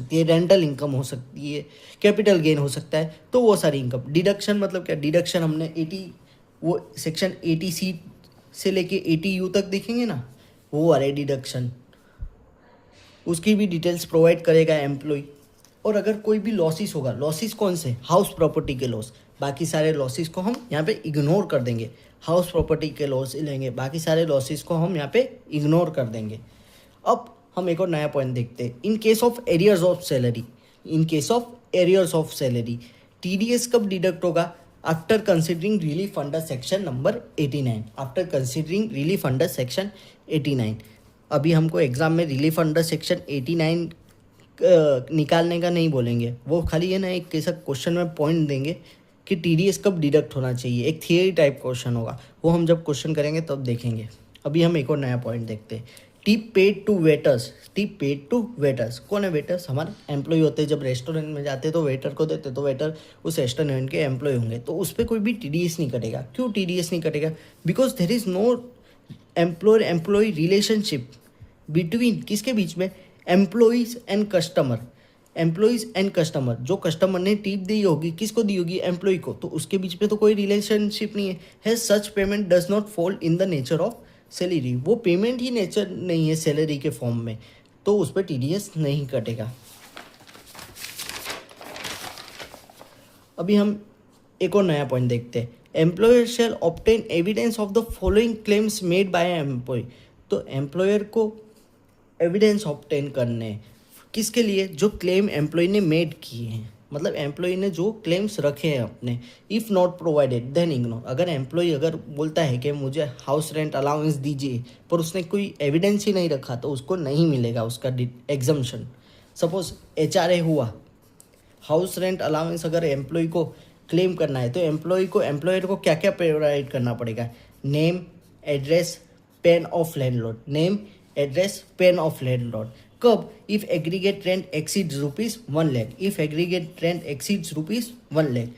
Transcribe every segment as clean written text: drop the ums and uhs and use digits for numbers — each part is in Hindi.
सकती है, रेंटल इनकम हो सकती है, कैपिटल गेन हो सकता है, तो वो सारी इनकम। डिडक्शन मतलब क्या, डिडक्शन हमने 80 वो सेक्शन 80C से लेके 80U तक देखेंगे ना, वो वाले डिडक्शन, उसकी भी डिटेल्स प्रोवाइड करेगा एम्प्लॉय। और अगर कोई भी लॉसेस होगा, लॉसेस कौन से, हाउस प्रॉपर्टी के लॉस, बाकी सारे लॉसेस को हम यहाँ पे इग्नोर कर देंगे। हाउस प्रॉपर्टी के लॉस लेंगे, बाकी सारे लॉसेस को हम यहाँ पे इग्नोर कर देंगे। अब हम एक और नया पॉइंट देखते हैं, in case of arrears of salary. In case of arrears of salary TDS कब डिडक्ट होगा, after considering relief under section number 89। After considering relief under section 89। अभी हमको एग्जाम में रिलीफ अंडर सेक्शन 89 निकालने का नहीं बोलेंगे, वो खाली है ना एक ऐसा क्वेश्चन में पॉइंट देंगे कि TDS कब डिडक्ट होना चाहिए, एक थियरी टाइप क्वेश्चन होगा, वो हम जब क्वेश्चन करेंगे तब देखेंगे। अभी हम एक और नया पॉइंट देखते हैं, tip paid to waiters. Tip paid to waiters, कौन है वेटर्स, हमारे एम्प्लॉय होते हैं। जब रेस्टोरेंट में जाते तो वेटर को देते, तो वेटर उस रेस्टोरेंट के एम्प्लॉय होंगे, तो उस पर कोई भी TDS नहीं कटेगा। क्यों TDS नहीं कटेगा, because there is no employer employee relationship between, किसके बीच में, employees and customer. Employees and customer, जो कस्टमर ने टिप दी होगी, किसको दी होगी, एम्प्लॉय को, तो उसके बीच में तो कोई रिलेशनशिप नहीं है। सच payment does not fall in the nature of salary, वो पेमेंट ही नेचर नहीं है सैलरी के फॉर्म में, तो उस पर TDS नहीं कटेगा। अभी हम एक और नया पॉइंट देखते हैं, employer shall obtain evidence of the following claims made by employee. तो एम्प्लॉयर को एविडेंस ऑब्टेन करने, किसके लिए, जो क्लेम एम्प्लॉय ने मेड किए हैं, मतलब एम्प्लॉय ने जो क्लेम्स रखे हैं अपने। If not provided then ignore. अगर एम्प्लॉय अगर बोलता है कि मुझे हाउस रेंट अलाउंस दीजिए, पर उसने कोई एविडेंस ही नहीं रखा, तो उसको नहीं मिलेगा उसका एग्जम्पशन। सपोज HRA हुआ, हाउस रेंट अलाउंस अगर एम्प्लॉय को क्लेम करना है, तो एम्प्लॉय को, एम्प्लॉयर को क्या क्या प्रोवाइड करना पड़ेगा, name, address, PAN of landlord, name, address, PAN of landlord. कब, if aggregate rent exceeds ₹1,00,000, if aggregate rent exceeds ₹1,00,000।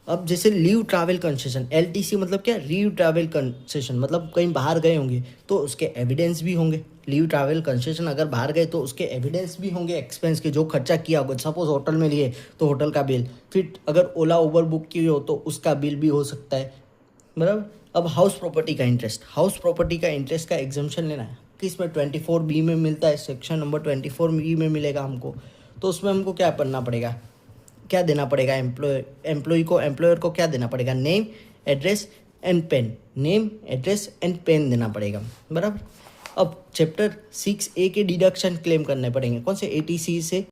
अब जैसे लीव ट्रैवल कंसेशन, LTC मतलब क्या, लीव ट्रैवल कंसेशन, मतलब कहीं बाहर गए होंगे तो उसके एविडेंस भी होंगे। लीव ट्रैवल कंसेशन अगर बाहर गए तो उसके एविडेंस भी होंगे, एक्सपेंस के, जो खर्चा किया होगा। सपोज होटल में लिए तो होटल का बिल, फिर अगर ओला उबर बुक की हो तो उसका बिल भी हो सकता है, बराबर। अब हाउस प्रॉपर्टी का इंटरेस्ट, हाउस प्रॉपर्टी का इंटरेस्ट का एग्जम्पशन लेना है, किसमें 24B में मिलता है, सेक्शन नंबर 24B में मिलेगा हमको। तो उसमें हमको क्या करना पड़ेगा, क्या देना पड़ेगा, एम्प्लॉय को, एम्प्लॉयर को क्या देना पड़ेगा, name, address and PAN, name, address and PAN देना पड़ेगा, बराबर। अब चैप्टर 6A के डिडक्शन क्लेम करने पड़ेंगे, कौन से, ATC से